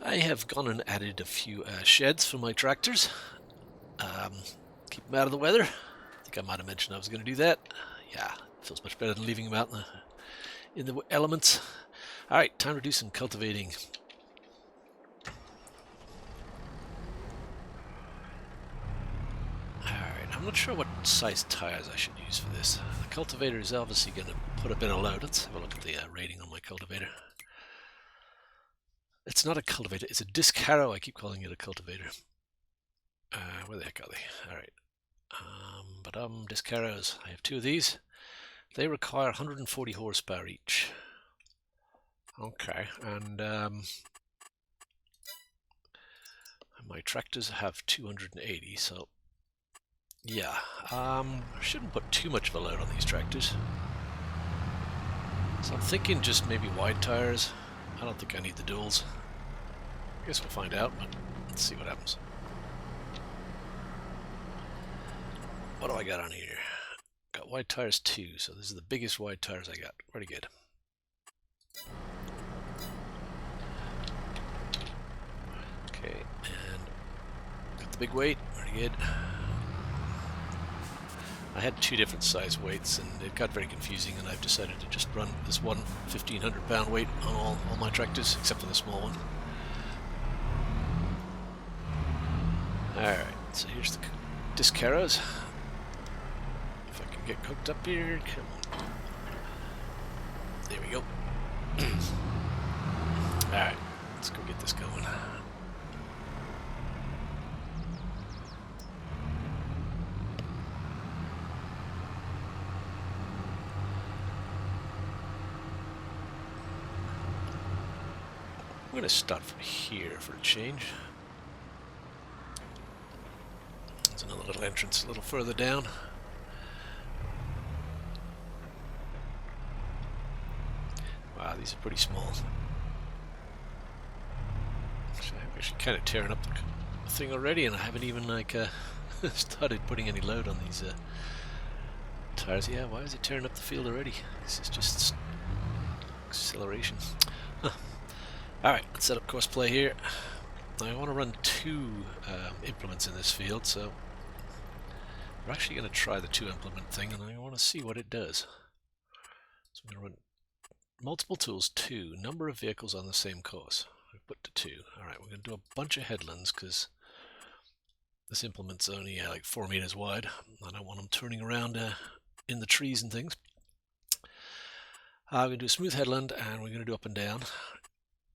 I have gone and added a few sheds for my tractors. Keep them out of the weather. I think I might have mentioned I was going to do that. Yeah, feels much better than leaving them out in the elements. Alright, time to do some cultivating. Alright, I'm not sure what size tires I should use for this. The cultivator is obviously going to put a bit of load. Let's have a look at the rating on my cultivator. It's not a cultivator, it's a disc harrow. I keep calling it a cultivator. Where the heck are they? Alright. Disc harrows. I have two of these. They require 140 horsepower each. Okay, and my tractors have 280, so yeah, I shouldn't put too much of a load on these tractors. So I'm thinking just maybe wide tires. I don't think I need the duals. I guess we'll find out, but let's see what happens. What do I got on here? Got wide tires 2, so this is the biggest wide tires I got. Pretty good. Okay, and got the big weight. Pretty good. I had two different size weights and it got very confusing, and I've decided to just run this one 1,500 pound weight on all my tractors except for the small one. Alright, so here's the disc harrows. If I can get hooked up here, come on. There we go. Alright, let's go get this going. I'm going to start from here for a change. There's another little entrance a little further down. Wow, these are pretty small. I'm actually kind of tearing up the thing already, and I haven't even started putting any load on these tires. Yeah, why is it tearing up the field already? This is just acceleration. Huh. Alright, let's set up course play here. I want to run two implements in this field, so we're actually going to try the two implement thing, and I want to see what it does. So I'm going to run multiple tools 2, number of vehicles on the same course. I put to 2. Alright, we're going to do a bunch of headlands because this implement's only like 4 meters wide. I don't want them turning around in the trees and things. We're going to do a smooth headland, and we're going to do up and down.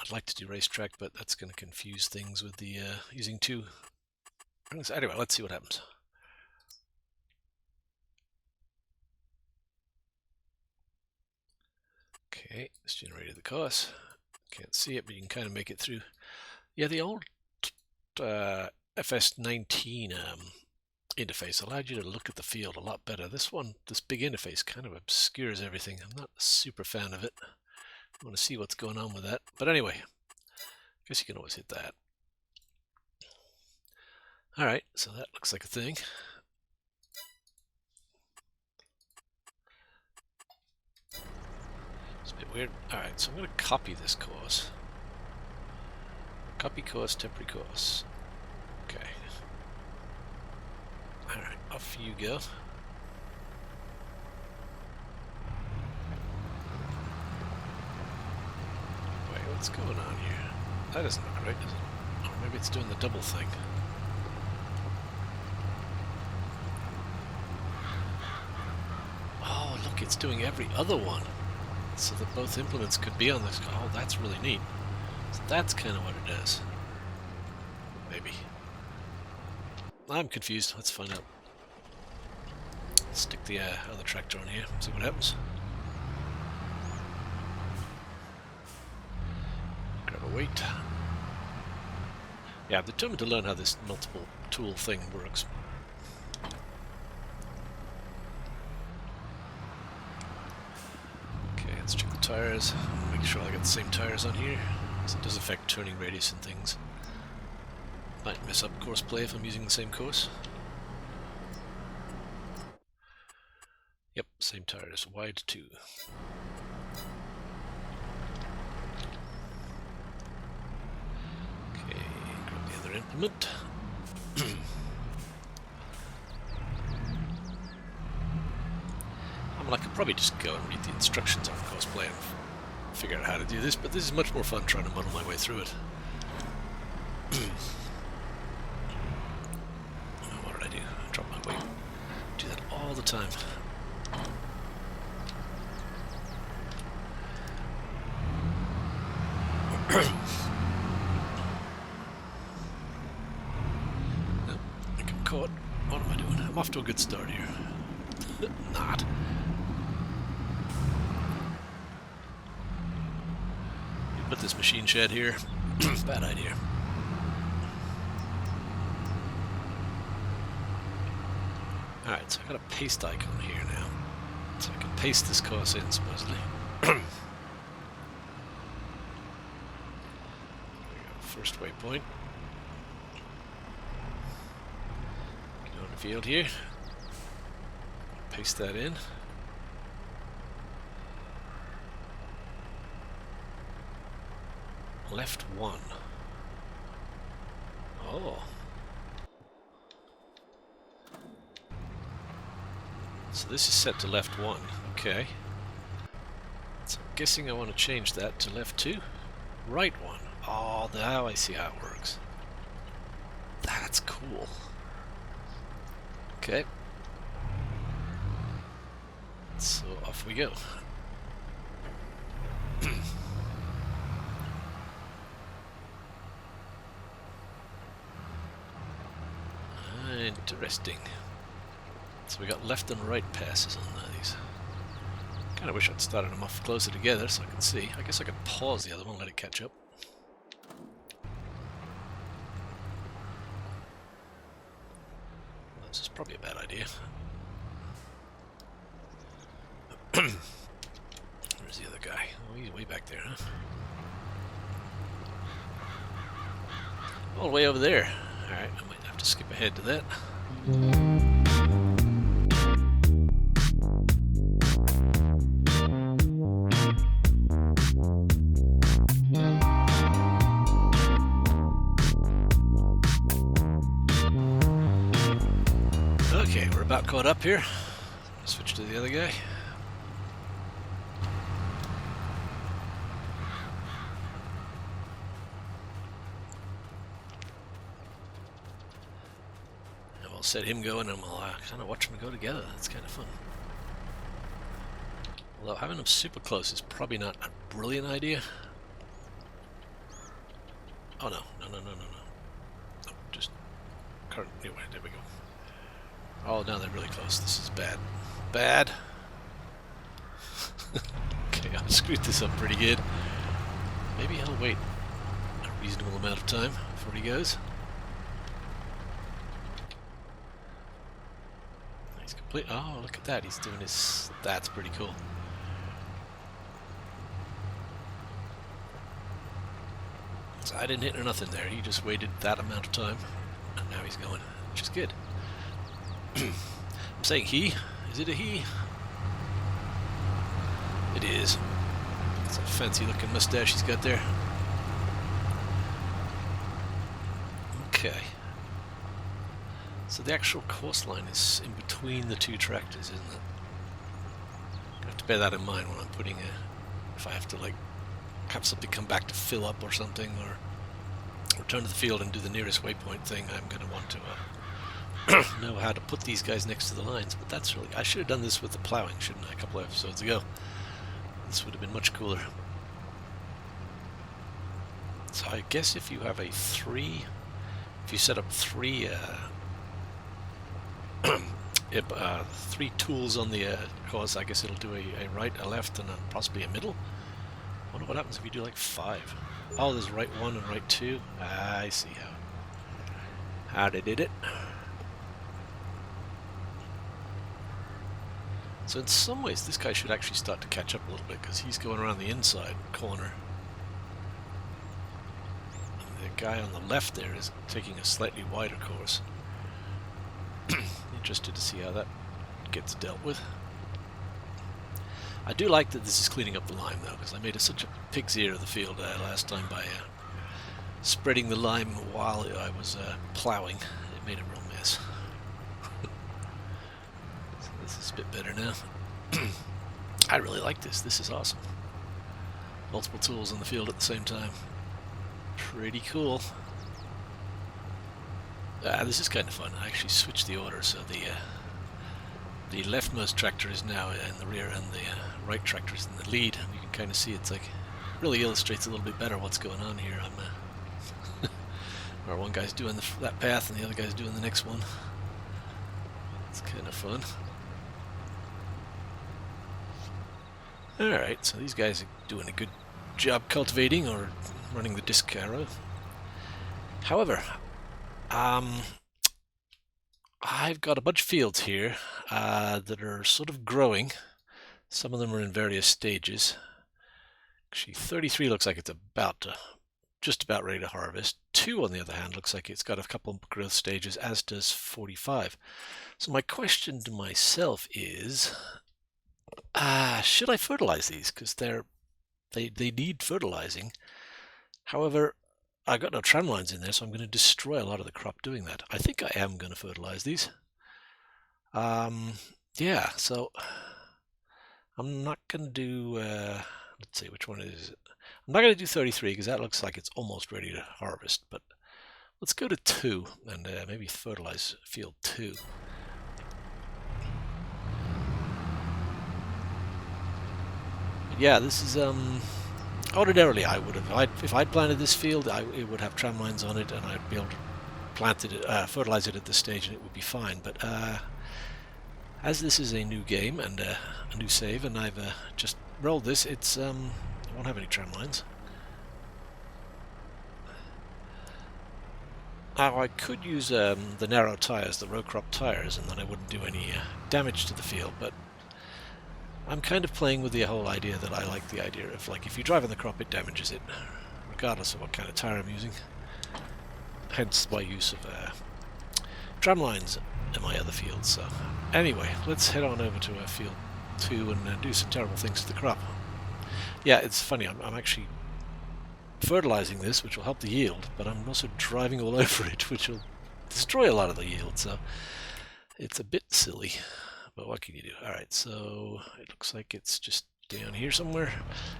I'd like to do racetrack, but that's going to confuse things with the using two. Anyway, let's see what happens. Okay, it's generated the course. Can't see it, but you can kind of make it through. Yeah, the old FS19 interface allowed you to look at the field a lot better. This big interface kind of obscures everything. I'm not a super fan of it. I want to see what's going on with that. But anyway, I guess you can always hit that. Alright, so that looks like a thing. It's a bit weird. Alright, so I'm going to copy this course. Copy course, temporary course. Okay. Alright, off you go. What's going on here? That isn't look right, is it? Or maybe it's doing the double thing. Oh, look, it's doing every other one. So that both implements could be on this. Oh, that's really neat. So that's kind of what it does. Maybe. I'm confused. Let's find out. Let's stick the other tractor on here, see what happens. Wait. Yeah, I'm determined to learn how this multiple tool thing works. Okay, let's check the tires. Make sure I got the same tires on here, because it does affect turning radius and things. Might mess up course play if I'm using the same course. Yep, same tires, wide 2. another implement. I mean, I could probably just go and read the instructions off cosplay and figure out how to do this, but this is much more fun trying to muddle my way through it. What did I do? I dropped my weight. I do that all the time. No, I think I'm caught. What am I doing? I'm off to a good start here. Not. You put this machine shed here. Bad idea. Alright, so I got a paste icon here now. So I can paste this course in, supposedly. First waypoint. Get on the field here. Paste that in. Left 1. Oh. So this is set to left 1. Okay. So I'm guessing I want to change that to left 2. Right 1. Oh, now I see how it works. That's cool. Okay. So off we go. Interesting. So we got left and right passes on these. Kind of wish I'd started them off closer together so I can see. I guess I could pause the other one and let it catch up. Well, this is probably a bad idea. Where's the other guy? Oh, he's way back there, huh? All the way over there. Alright, I might have to skip ahead to that. Okay, we're about caught up here. Switch to the other guy. Set him going and we'll kind of watch them go together. That's kind of fun. Although having them super close is probably not a brilliant idea. Oh no, no. Oh, just current. Anyway, there we go. Oh, now they're really close. This is bad. Bad. Okay, I screwed this up pretty good. Maybe I'll wait a reasonable amount of time before he goes. Oh, look at that. He's doing his... That's pretty cool. So I didn't hit or nothing there. He just waited that amount of time. And now he's going, which is good. I'm saying he. Is it a he? It is. It's a fancy looking mustache he's got there. Okay. So the actual course line is in between the two tractors, isn't it? I have to bear that in mind when I'm putting if I have to like have something come back to fill up or something, or return to the field and do the nearest waypoint thing. I'm going to want to know how to put these guys next to the lines. But that's really, I should have done this with the plowing, shouldn't I? A couple of episodes ago. This would have been much cooler. So I guess if you have a if you set up three tools on the course, I guess it'll do a right, a left, and possibly a middle. I wonder what happens if you do like 5. Oh, there's right 1 and right 2. I see how they did it. So in some ways this guy should actually start to catch up a little bit, because he's going around the inside corner. And the guy on the left there is taking a slightly wider course. Interested to see how that gets dealt with. I do like that this is cleaning up the line though, because I made such a pig's ear of the field last time by spreading the lime while I was ploughing. It made a real mess. So this is a bit better now. I really like this. This is awesome. Multiple tools in the field at the same time. Pretty cool. This is kind of fun. I actually switched the order, so the leftmost tractor is now in the rear and the right tractor is in the lead. You can kind of see it's like really illustrates a little bit better what's going on here. Or one guy's doing that path and the other guy's doing the next one. It's kind of fun. Alright, so these guys are doing a good job cultivating or running the disc harrow. However, I've got a bunch of fields here that are sort of growing. Some of them are in various stages. Actually, 33 looks like it's just about ready to harvest. 2, on the other hand, looks like it's got a couple of growth stages, as does 45. So my question to myself is, should I fertilize these? Because they need fertilizing. However, I've got no tramlines in there, so I'm going to destroy a lot of the crop doing that. I think I am going to fertilize these. Yeah, so I'm not going to do, let's see, which one is it? I'm not going to do 33 because that looks like it's almost ready to harvest, but let's go to 2 and maybe fertilize field 2. Yeah, this is, ordinarily I would have, if I'd planted this field, it would have tram lines on it and I'd be able to plant it, fertilize it at this stage and it would be fine, but as this is a new game and a new save and I've just rolled this, it won't have any tram lines. Now I could use the narrow tires, the row crop tires, and then I wouldn't do any damage to the field, but I'm kind of playing with the whole idea that I like the idea of, like, if you drive on the crop it damages it, regardless of what kind of tire I'm using. Hence my use of tram lines in my other fields. So anyway, let's head on over to field 2 and do some terrible things to the crop. Yeah, it's funny, I'm actually fertilizing this, which will help the yield, but I'm also driving all over it, which will destroy a lot of the yield, so it's a bit silly, but what can you do? Alright, so it looks like it's just down here somewhere.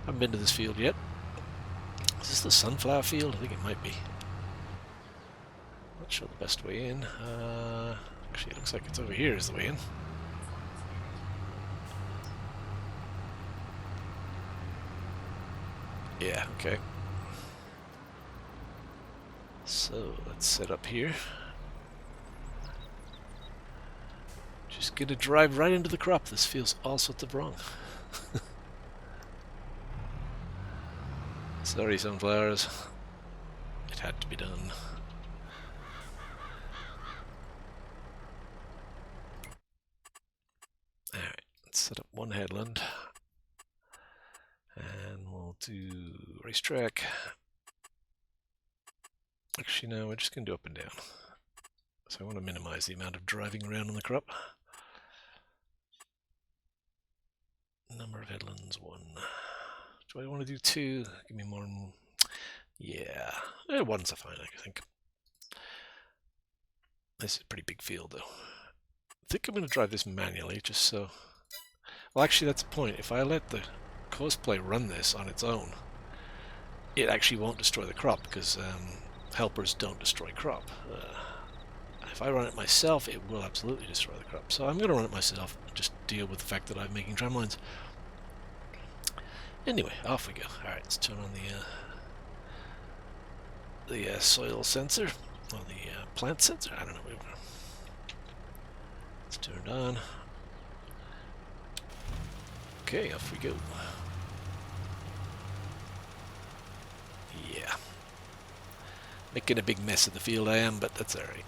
I haven't been to this field yet. Is this the sunflower field? I think it might be. Not sure the best way in. Actually, it looks like it's over here is the way in. Yeah, okay. So let's set up here. Just gonna drive right into the crop. This feels all sorts of wrong. Sorry, sunflowers. It had to be done. Alright, let's set up one headland. And we'll do racetrack. Actually, no, we're just going to do up and down. So I want to minimize the amount of driving around on the crop. Number of headlands, 1. Do I want to do 2? Give me more. Yeah, 1's a fine, I think. This is a pretty big field, though. I think I'm going to drive this manually, just so... Well, actually, that's the point. If I let the cosplay run this on its own, it actually won't destroy the crop, because helpers don't destroy crop. If I run it myself, it will absolutely destroy the crop. So I'm going to run it myself and just deal with the fact that I'm making tram lines. Anyway, off we go. Alright, let's turn on the soil sensor, or the plant sensor, I don't know. It's turned on. Okay, off we go. Yeah. Making a big mess of the field I am, but that's alright.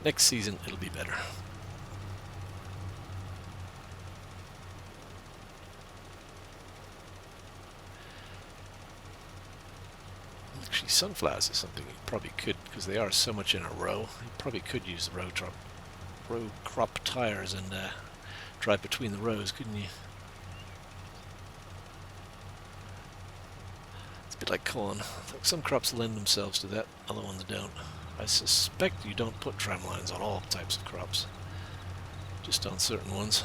Next season it'll be better. Actually, sunflowers is something you probably could, because they are so much in a row, you probably could use the row crop tires and drive between the rows, couldn't you? It's bit like corn. Some crops lend themselves to that, other ones don't. I suspect you don't put tram lines on all types of crops, just on certain ones.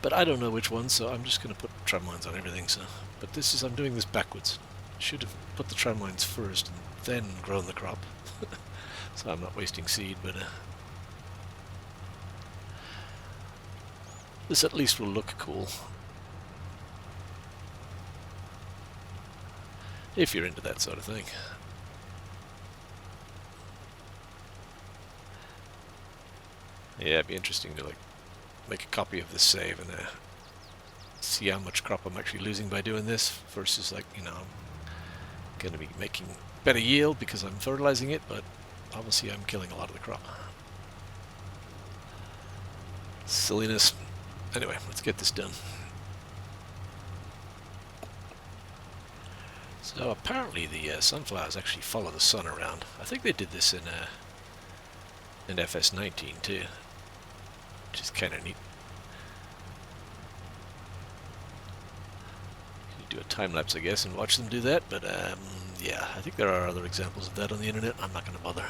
But I don't know which ones, so I'm just going to put tram lines on everything. So, but this is, I'm doing this backwards. Should have put the tram lines first and then grown the crop. So I'm not wasting seed, but this at least will look cool. If you're into that sort of thing. Yeah, it'd be interesting to like make a copy of this save and see how much crop I'm actually losing by doing this versus, like, you know, I'm going to be making better yield because I'm fertilizing it, but obviously I'm killing a lot of the crop. Silliness. Anyway, let's get this done. So apparently the sunflowers actually follow the sun around. I think they did this in FS19 too, which is kind of neat. You do a time lapse, I guess, and watch them do that. But yeah, I think there are other examples of that on the internet. I'm not going to bother.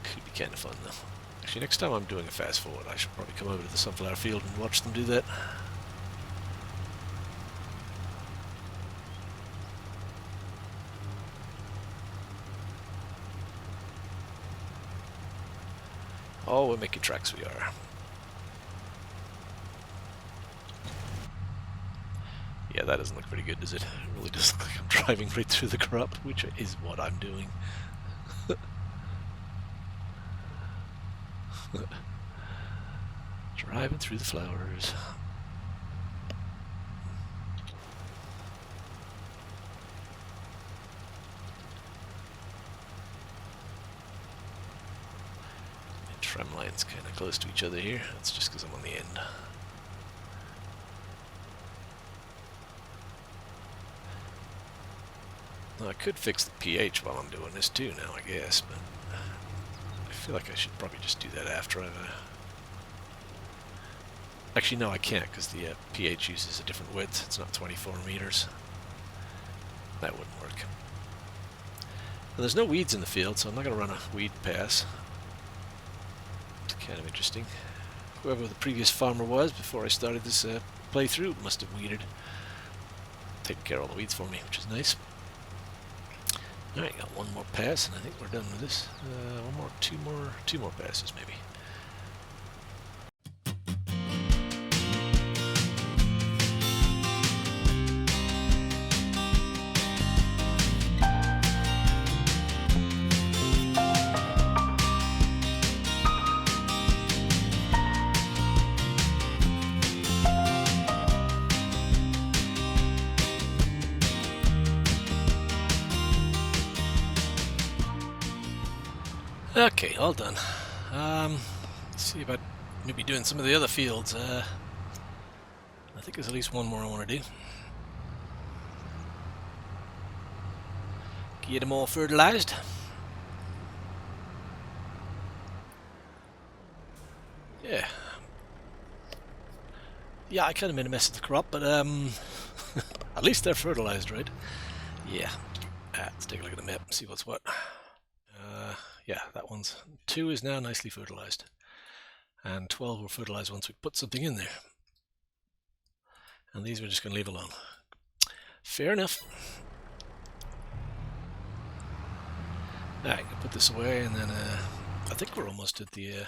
Could be kind of fun though. Actually, next time I'm doing a fast forward, I should probably come over to the sunflower field and watch them do that. Oh, we're making tracks, we are. Yeah, that doesn't look pretty good, does it? It really does look like I'm driving right through the crop, which is what I'm doing. Driving through the flowers. Tram lines kind of close to each other here. That's just because I'm on the end. Now, I could fix the pH while I'm doing this too now, I guess, but I feel like I should probably just do that after I've... Actually, no, I can't, because the pH uses a different width. It's not 24 meters. That wouldn't work. And there's no weeds in the field, so I'm not going to run a weed pass. It's kind of interesting. Whoever the previous farmer was before I started this playthrough must have weeded. Taking care of all the weeds for me, which is nice. Alright, got one more pass, and I think we're done with this. Two more passes, maybe. Okay, all done. Let's see about maybe doing some of the other fields. I think there's at least one more I want to do. Get them all fertilized. Yeah. Yeah, I kind of made a mess of the crop, but at least they're fertilized, right? Yeah. Let's take a look at the map and see what's what. Yeah, that one's 2 is now nicely fertilized, and 12 will fertilize once we put something in there. And these we're just going to leave alone. Fair enough. Alright, I'll put this away, and then I think we're almost at the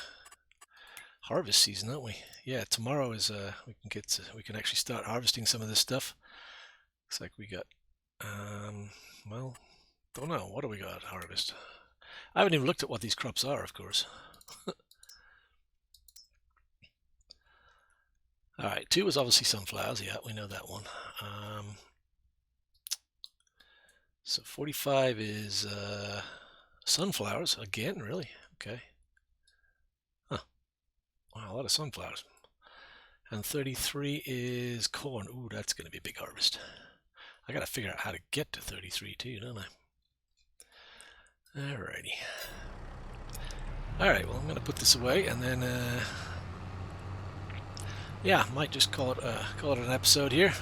harvest season, aren't we? Yeah, tomorrow is we can actually start harvesting some of this stuff. Looks like we got well, don't know, what do we got harvest? I haven't even looked at what these crops are, of course. Alright, 2 is obviously sunflowers. Yeah, we know that one. So 45 is sunflowers again, really? Okay. Huh. Wow, a lot of sunflowers. And 33 is corn. Ooh, that's going to be a big harvest. I got to figure out how to get to 33 too, don't I? Alrighty. Alright, well, I'm going to put this away, and then yeah, might just call it an episode here,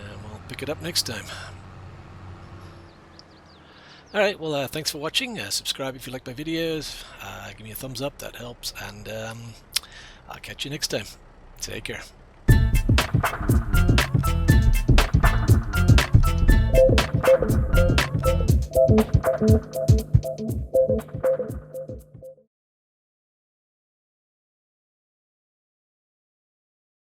and we'll pick it up next time. Alright, well, thanks for watching. Subscribe if you like my videos. Give me a thumbs up, that helps. And I'll catch you next time. Take care.